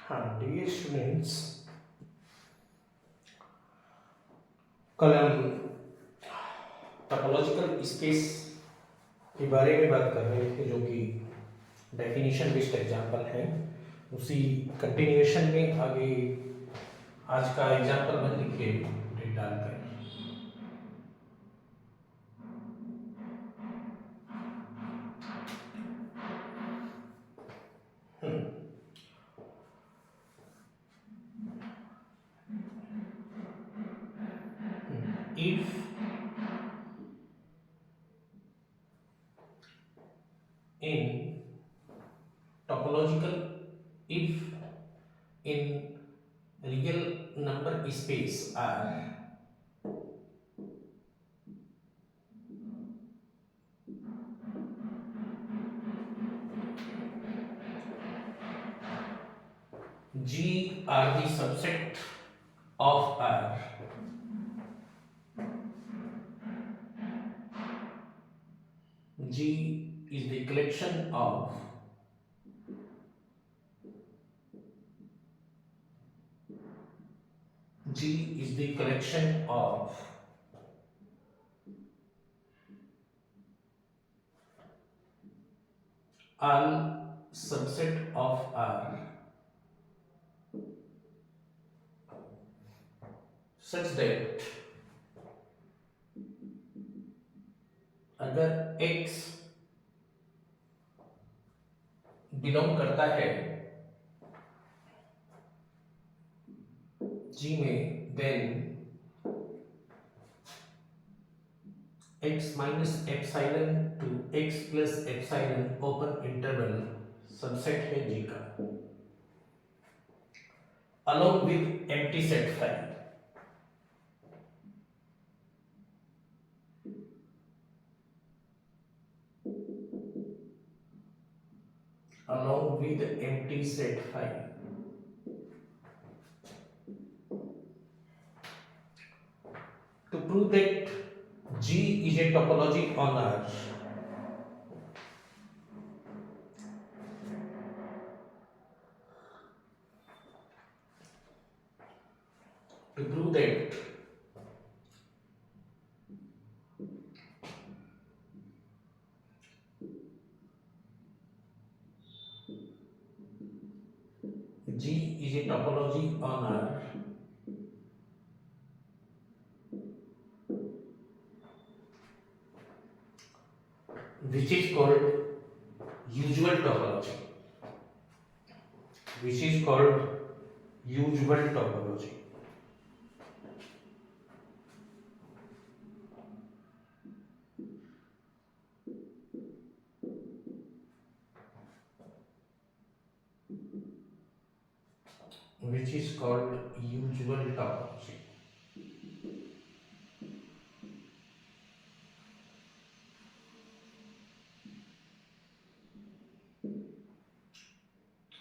हाँ dear students, कल हम टोपोलॉजिकल स्पेस के बारे में बात कर रहे थे जो कि डेफिनेशन बेस्ड एग्जांपल है। उसी कंटिन्यूएशन में आगे आज का एग्जांपल बन लिखिए डेट डालकर। If in topological, if in real number space R G are the subset of R, G is the collection of G is the collection of all subset of R such that अगर X belong करता है G में, then x minus epsilon to x plus epsilon open interval subset है G का along with empty set phi, along with empty set phi. To prove that G is a topology on R, to prove that G is a topology on R, which is called usual topology, which is called usual topology. Which is called usual topology.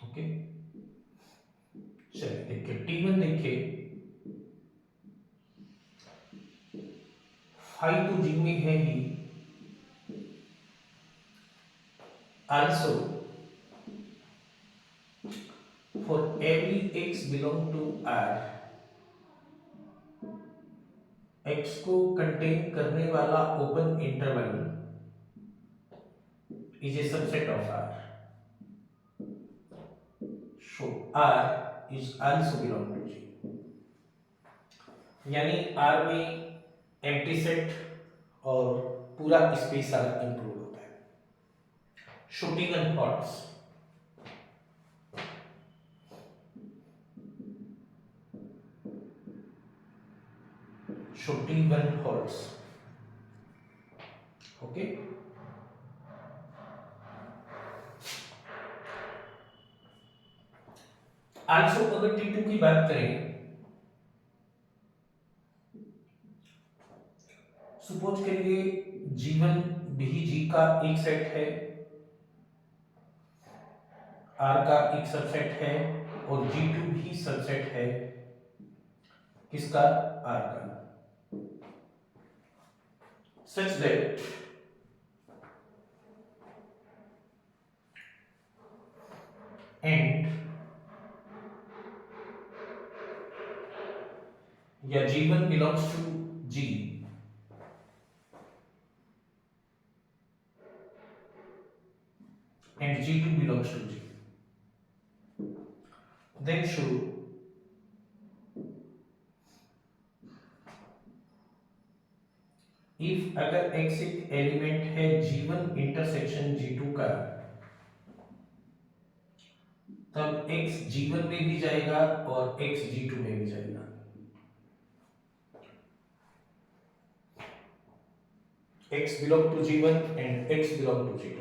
Okay, चलिए देखिए T1 देखिए, phi तो G में है ही, also for every x belong to R, x को contain करने वाला open interval is a subset of R, so R is also belong to G, यानी R में एम्प्टी सेट और पूरा स्पेस R इंक्लूड होता है. Schütingen-Hortz, Schütingen-Hortz, okay. आल्सो अगर T2 की बात करें, सपोज करिए G1 भी G का एक सेट है, R का एक सबसेट है और G2 भी सबसेट है किसका, R का, such that and या G1 belongs to G and G2 belongs to G, then show if अगर X एक एलिमेंट है G1 इंटरसेक्शन G2 का, तब X G1 में भी जाएगा और X G2 में भी जाएगा। X belong to G1 and X belong to G2।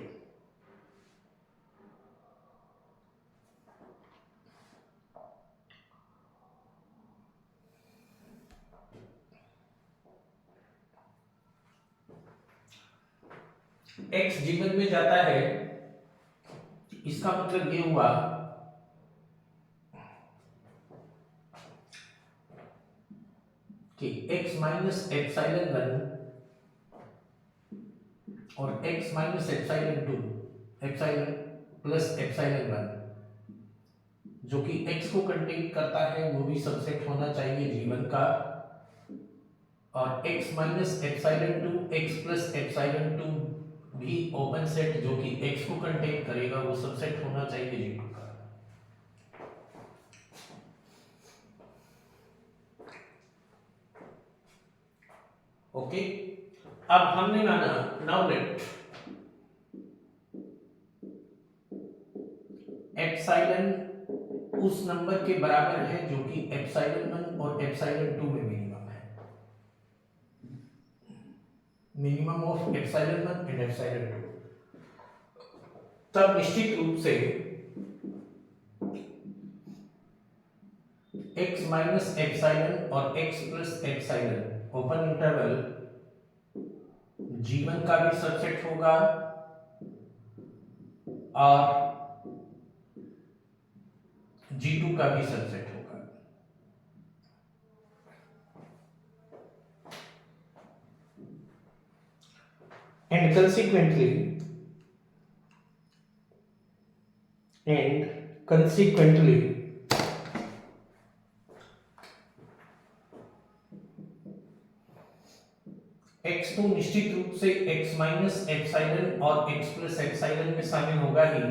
X G1 में जाता है, इसका मतलब ये हुआ कि x माइनस एप्सिलॉन 1 और x minus epsilon 2 epsilon plus epsilon 1 जो कि x को कंटेन करता है वो भी सबसेट होना चाहिए G1 का, और x minus epsilon 2 x plus epsilon 2 भी ओपन सेट जो कि x को कंटेन करेगा वो सबसेट होना चाहिए G2 का। ओके, अब हमने माना नाउ लेट एप्सिलॉन उस नंबर के बराबर है जो कि एप्सिलॉन 1 और एप्सिलॉन 2 में मिनिमम है, minimum of epsilon 1 and epsilon 2। तब निश्चित रूप से x माइनस एप्सिलॉन और x plus epsilon open interval G1 का भी सबसेट होगा और G2 का भी सबसेट होगा। And consequently x तो निश्चित रूप से x माइनस एप्सिलॉन और x प्लस एप्सिलॉन में शामिल होगा ही,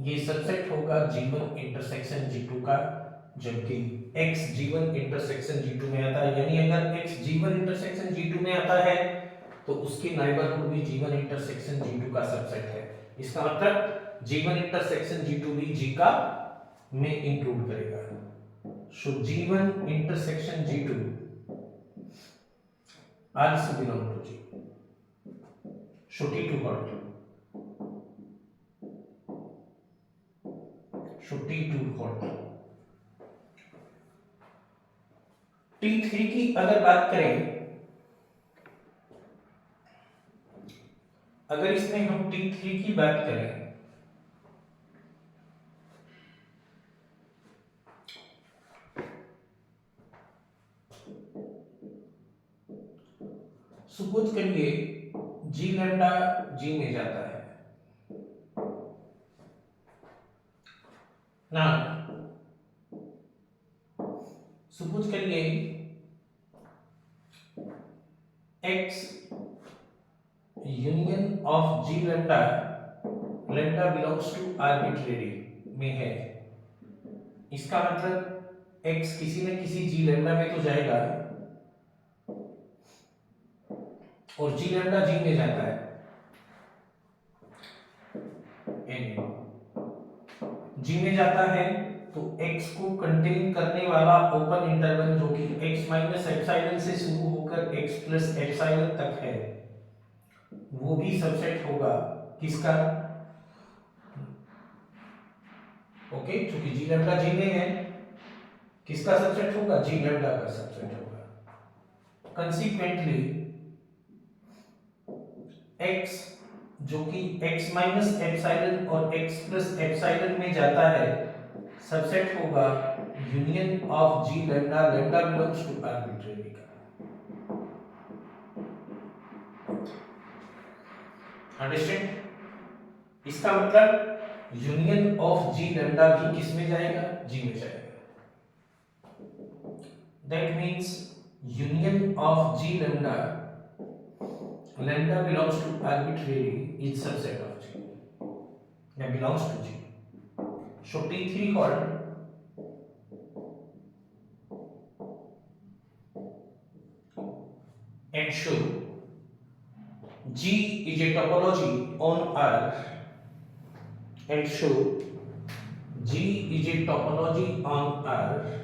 ये सबसेट होगा G1 इंटरसेक्शन G2 का, जबकि x G1 इंटरसेक्शन G2 में आता है, यानी अगर x G1 इंटरसेक्शन G2 में आता है तो उसके नेबरहुड भी G1 इंटरसेक्शन G2 का सबसेट है। इसका मतलब G1 इंटरसेक्शन G2 भी G का में इंक्लूड करेगा। सो G1 intersection G2 also belong to G। So T2 hold, so T2 hold। T3 की अगर बात करें, अगर इसमें हम T3 की बात करें सपोज करिए G लैम्डा G में जाता है ना, सपोज करिए X union of G lambda, lambda belongs to arbitrary में है, इसका मतलब X किसी न किसी G लैम्डा में तो जाएगा और G लैम्डा G में जाता है, G में जाता है तो X को कंटेन करने वाला ओपन इंटरवल जो कि X माइनस एप्सिलॉन से शुरू होकर X प्लस एप्सिलॉन तक है वो भी सबसेट होगा किसका, ओके, क्योंकि G लैम्डा G में है, किसका सबसेट होगा, G लैम्डा का सबसेट होगा। कंसीक्वेंटली X जो कि x माइनस एप्सिलॉन और x प्लस एप्सिलॉन में जाता है सबसेट होगा union of G lambda, lambda belongs to arbitrary का। अंडरस्टैंड, इसका मतलब यूनियन ऑफ G लैम्डा भी किस में जाएगा, G में जाएगा। That means union of G lambda, lambda belongs to arbitrary is subset of G, yeah, belongs to G. So T3 called and show G is a topology on R, and show G is a topology on R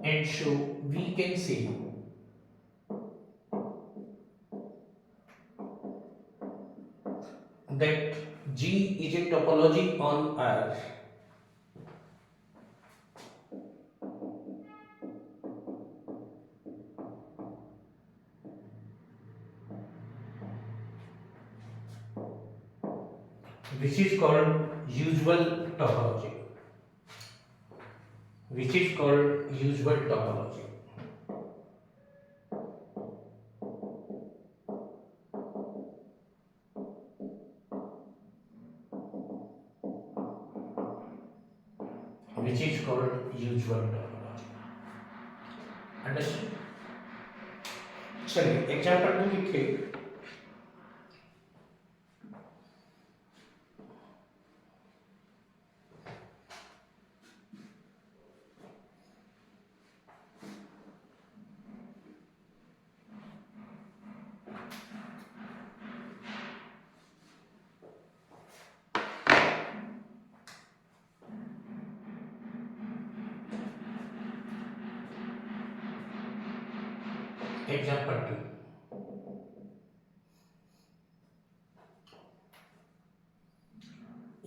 and show we can say that G is a topology on R which is called usual topology, which is called usual topology. Which is called usual topology. Understand? चलिए example two लिखिए. Example two,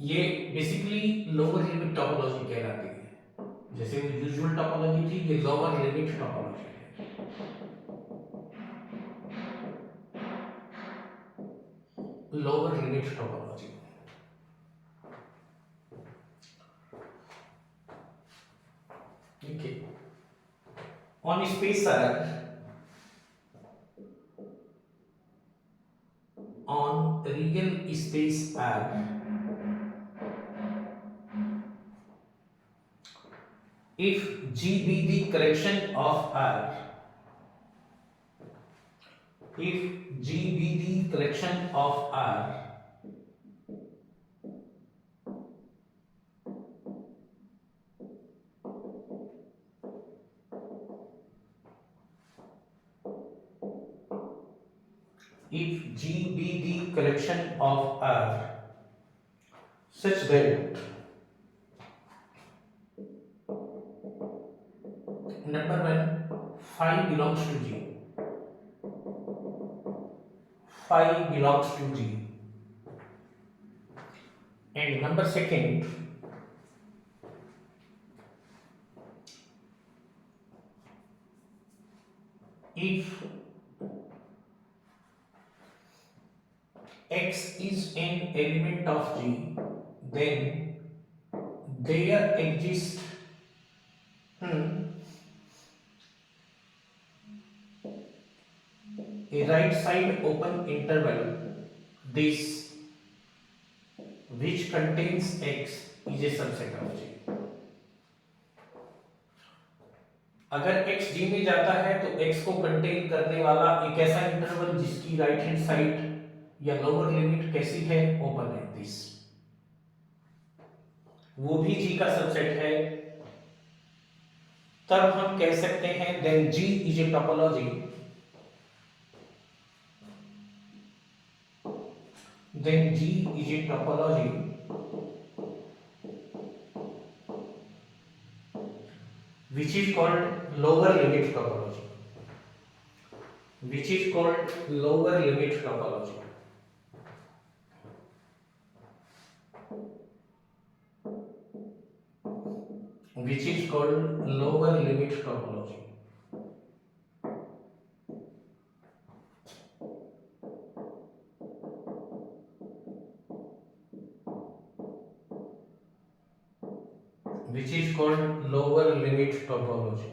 ये basically lower limit topology कहलाती है. जैसे वो usual topology थी, ये lower limit topology है. Lower limit topology. ठीक है. On space R, on real space R, if G be the collection of R, if G be the collection of R, if G be the collection of R such that number one, phi belongs to G, phi belongs to G, and number second, if X is an element of G, then there exists a right side open interval, this which contains X is a subset of G. अगर x G में जाता है तो x को contain करने वाला एक ऐसा इंटरवल जिसकी राइट हैंड साइड या लोअर लिमिट कैसी है, ओपन है, दिस, वो भी G का सबसेट है. तब हम कह सकते हैं then G is a topology, then G is a topology which is called lower limit topology, which is called lower limit topology. Which is called lower limit topology. Which is called lower limit topology.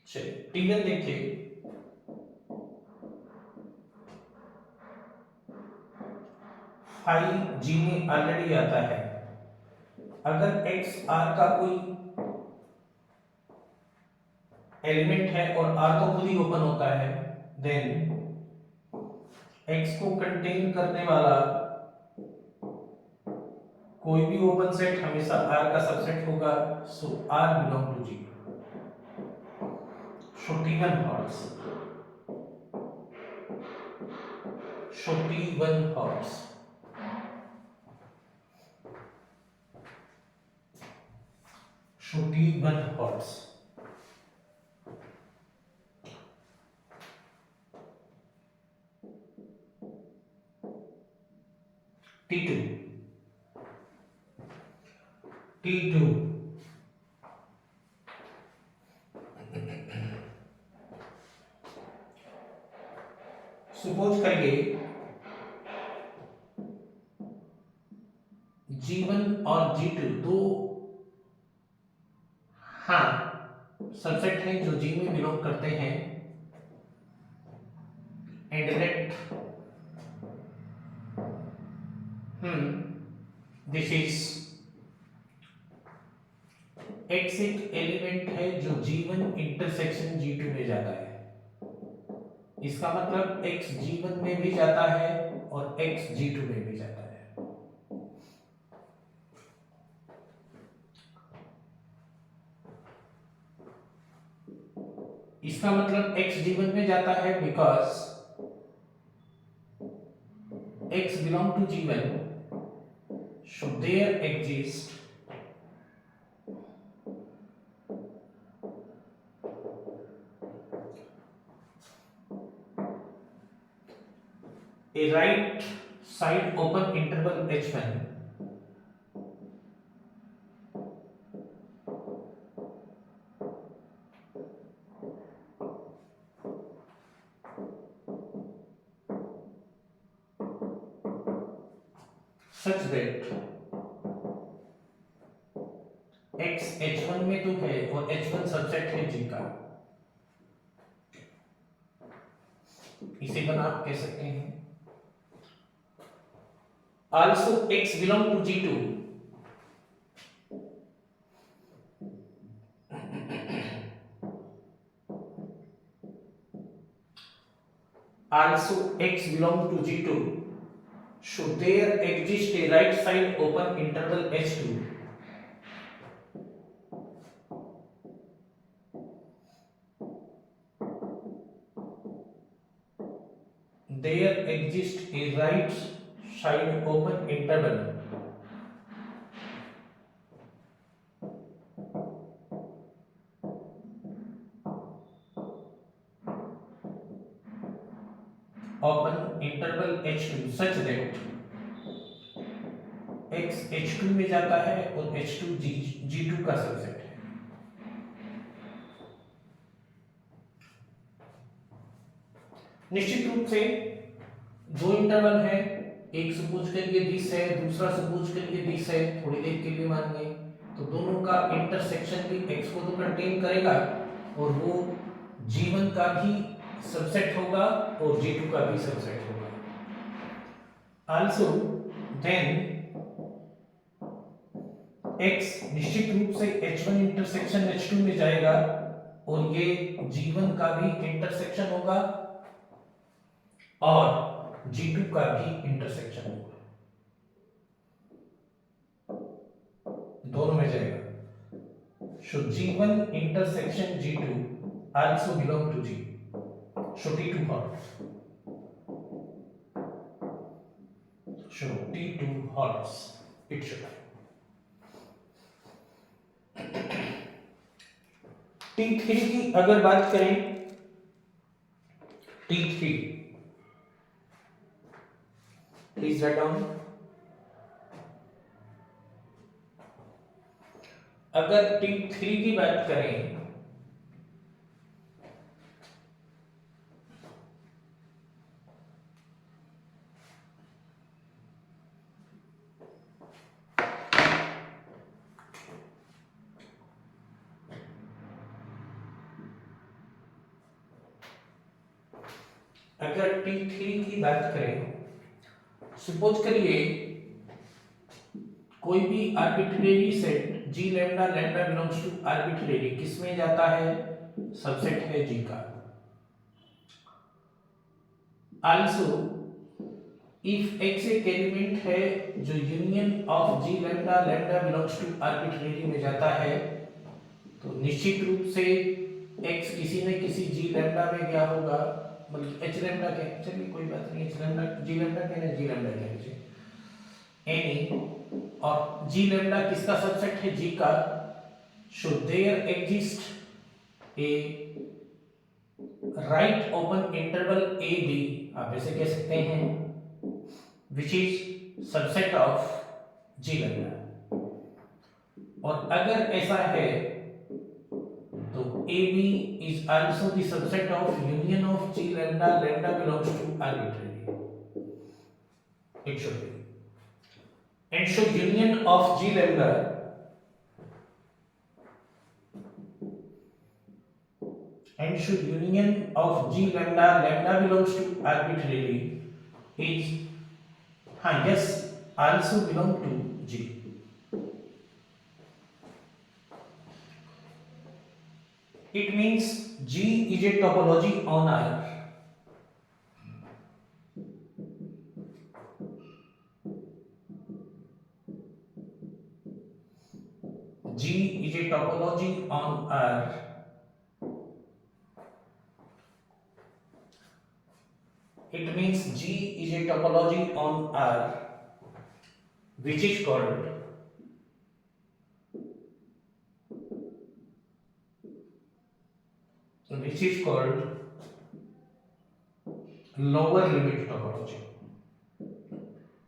चलिए T1 देखिए, five G में already आता है। अगर x are का कोई element है और आर तो खुद ही ओपन होता है, देन एक्स को कंटेन करने वाला कोई भी ओपन सेट हमेशा आर का सबसेट होगा। So R belong to G. So T1 holds, so T1 holds. So T1 holds. T2, T2 suppose करिए G1 और G2 दो हाँ सबसेट हैं जो G में बिलोंग करते हैं, and let this is X एक एलिमेंट है जो G1 इंटरसेक्शन G2 में जाता है। इसका मतलब X G1 में भी जाता है और X G2 में भी जाता है। इसका मतलब X G1 में जाता है because X belong to G1, so there exists a right side open interval H1 such that X H1 में तो है और H1 सबसेट है G का। इसे बना आप कह सकते हैं also X belong to G2, also X belong to G2, so there exists a right side open interval H2 there exists a right side open interval H2 such that X H2 में जाता है और H2 G2 का subset है। निश्चित रूप से दो इंटरवल है, एक सपोज करिए दिस है, दूसरा सपोज करिए दिस है, थोड़ी देर के लिए मानिए, तो दोनों का इंटरसेक्शन भी X को तो कंटेन करेगा और वो G1 का भी सबसेट होगा और G2 का भी सबसेट होगा। Also then X निश्चित रूप से H1 इंटरसेक्शन H2 में जाएगा और ये G1 का भी इंटरसेक्शन होगा और G2 का भी इंटरसेक्शन होगा, दोनों में जाएगा। So G1 intersection G2 also belong to G, so T2 holds, so T2 holds it should। T3 की अगर बात करें, T3 प्लीज राइट डाउन। अगर T3 की बात करें अगर T3 की बात करें, सपोज करिए कोई भी arbitrary set G lambda lambda belongs to arbitrary किस में जाता है, सबसेट है G का। आल्सो इफ X एक एलिमेंट है जो union of G lambda lambda belongs to arbitrary में जाता है, तो निश्चित रूप से X किसी न किसी G लैम्डा में गया होगा, बल्कि H लैम्डा के, चलिए कोई बात नहीं, H लैम्डा G लैम्डा कहने, G लैम्डा कह लीजिए एनी, और G लैम्डा किसका सबसेट है, G का। So there exist a right open interval a b, आप ऐसे कह सकते हैं, which is subset of G lambda. और अगर ऐसा है तो AB is also the subset of union of G lambda lambda belongs to arbitrary. It should be. And so union of G lambda lambda belongs to arbitrary is yes also belong to G. It means G is a topology on R. G is a topology on R. It means G is a topology on R, which is called lower limit topology.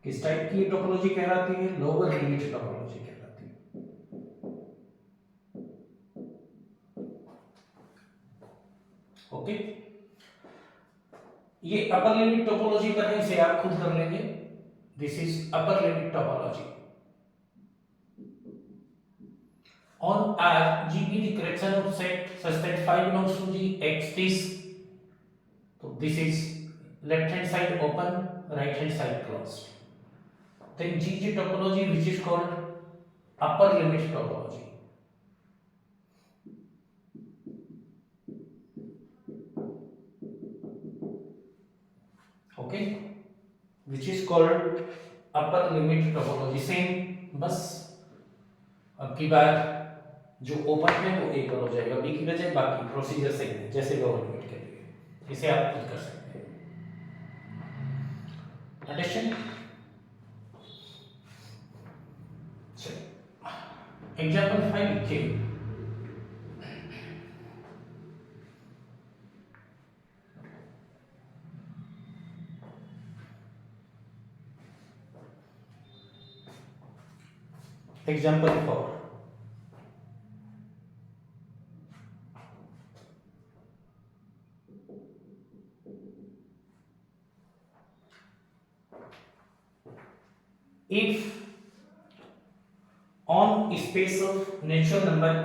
किस type की topology कहलाती है, lower limit topology कहलाती है। Okay, ये upper limit topology का है, इसे आप खुद कर लेंगे। This is upper limit topology on R. G be the correction of set such that phi belongs to G. X is, so this is left hand side open, right hand side closed. Then G is a topology which is called upper limit topology. Okay, which is called upper limit topology. Same, बस अब की बार जो open है वो एक बार हो जाएगा, B की बजाय बाकी प्रोसीजर सेम है जैसे लोअर लिमिट के लिए, इसे आप खुद कर सकते हैं। अंडरस्टैंड? चलिए एग्जांपल 5 लिखिए। Example 4, if on space of natural number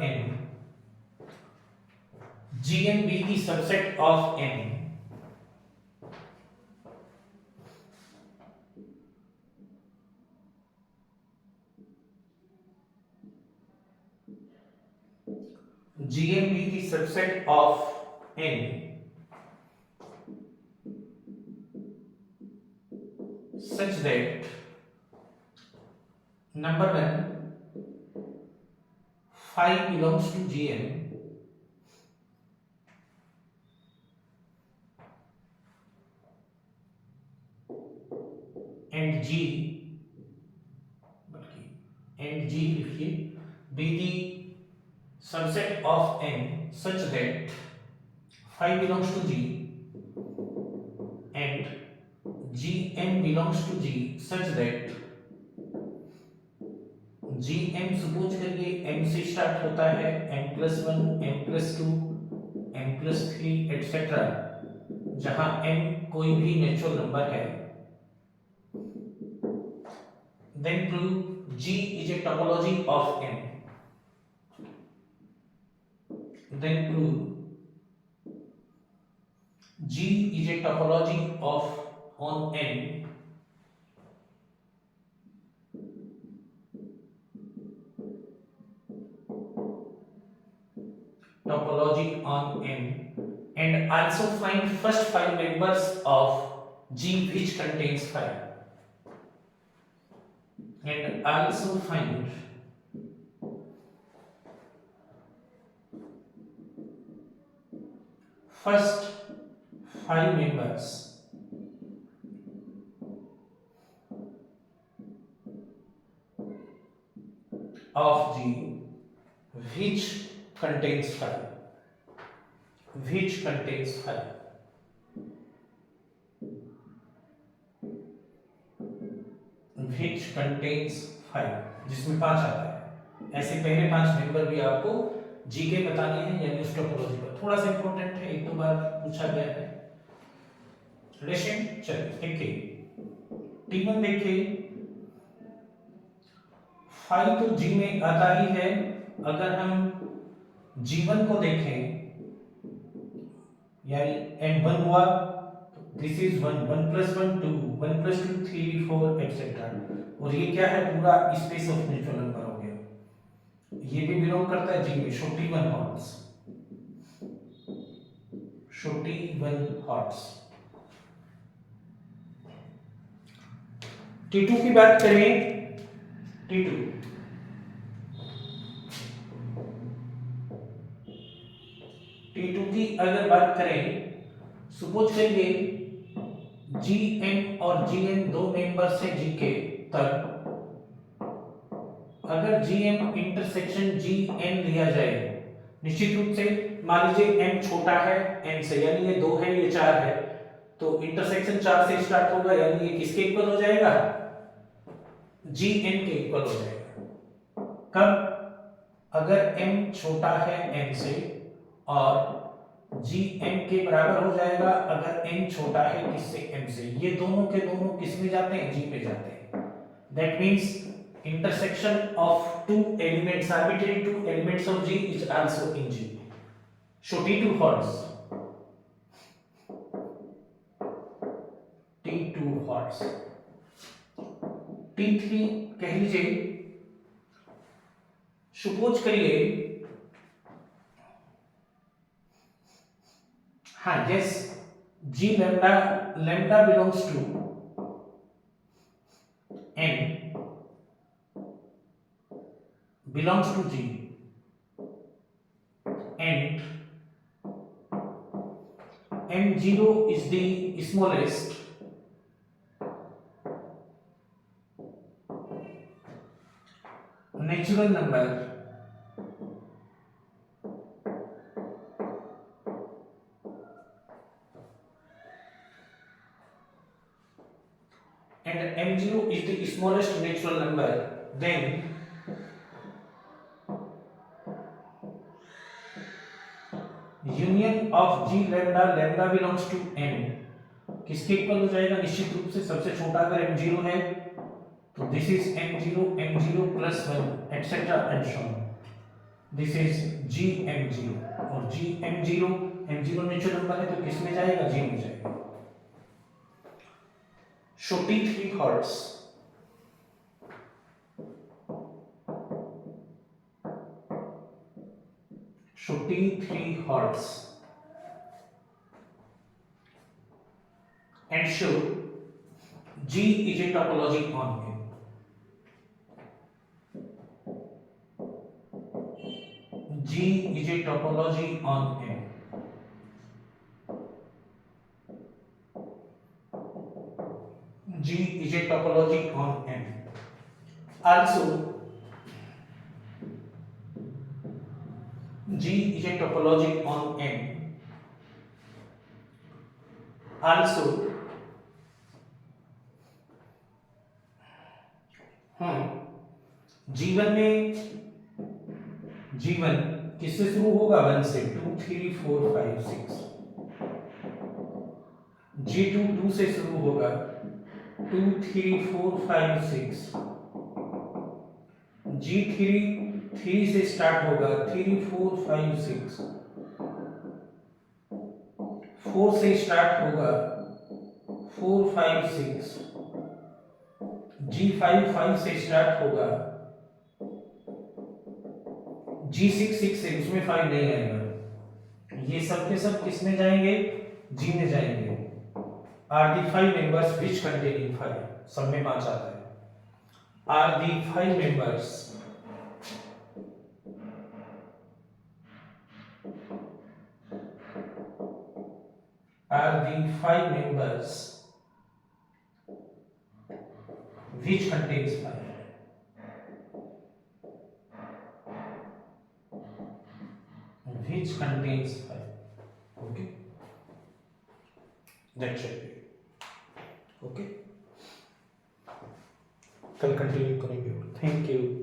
n Gn be the subset of n, Gn be the subset of n such that number 1 phi belongs to Gn and G लिखिए be the subset of n such that phi belongs to G and Gm belongs to G such that Gm suppose करिए m से start होता है, m+1 m+2 m+3 etcetera, जहां m कोई भी natural number है, then prove G is a topology of M. Then prove G is a topology of on N topology on N, and also find first 5 members of G which contains 5, and also find first 5 members of G which contains 5, which contains 5, which contains 5, जिसमें 5 आता है। ऐसे पहले 5 member भी आपको जी के बताने हैं, यानी उस टोपोलॉजी पर। थोड़ा सा इंपॉर्टेंट है, एक दो बार पूछा गया है। रिलेशन चलिए देखिए, T1 देखिए, 5 तो जी में आता ही है। अगर हम G1 को देखें, यानी n1 हुआ, दिस इज 1, 1 + 1 2, 1 + 2 3 4 एटसेट्रा, और ये क्या है, पूरा स्पेस ऑफ नेचुरल नंबर हो गया। ये भी बिलोंग करता है जी में, सो T1 हॉर्ट्स, सो T1 हॉर्ट्स। T2 की बात करें, T2 की अगर बात करें, सपोज करिए Gn और Gn दो मेंबर्स है जी के, तब अगर Gm इंटरसेक्शन Gn लिया जाए, निश्चित रूप से मान लीजिए m छोटा है n से, यानी ये 2 है ये 4 है, तो इंटरसेक्शन 4 से स्टार्ट होगा, यानी ये किसके इक्वल हो जाएगा, Gn के इक्वल हो जाएगा। कब, अगर m छोटा है n से, और Gn के बराबर हो जाएगा अगर n छोटा है किससे, m से। ये दोनों के दोनों किस में जाते हैं, G में जाते हैं। That means intersection of two elements, arbitrary two elements of G is also in G. So T2 holds, T2 holds। T3 कह लीजिए, सपोज करिए, हाँ yes, G lambda belongs to N belongs to G, and M0 is the smallest natural number and M0 is the smallest natural number, then union of G lambda belongs to N किसके equal हो जाएगा, निश्चित रूप से सबसे छोटा अगर M0 है तो this is M0 plus 1 etcetera and so on, this is GM0, और GM0 M0 नेचुरल नंबर है तो किस में जाएगा, G में जाएगा। So T3 hertz, so T3 hertz, and show G is a topology on M. G is a topology on M. G is a topology on M. Also, G is a topology on M. Also, G1 में G1 किससे शुरू होगा? 1 से, 2 3 4 5 6। G2 2 से शुरू होगा, 2 3 4 5 6। G3 3 से start होगा, 3 4 5 6। 4 से स्टार्ट होगा, 4 5 6। G5 5 से स्टार्ट होगा, G6 6 से, उसमें 5 नहीं आएगा। ये सब के सब किस में जाएंगे? G में जाएंगे। Are the 5 members which containing 5, सब में 5 आता है। Are the 5 members which contains 5, which contains 5. Okay, that should be okay. कल कंटिन्यू करेंगे। Thank you.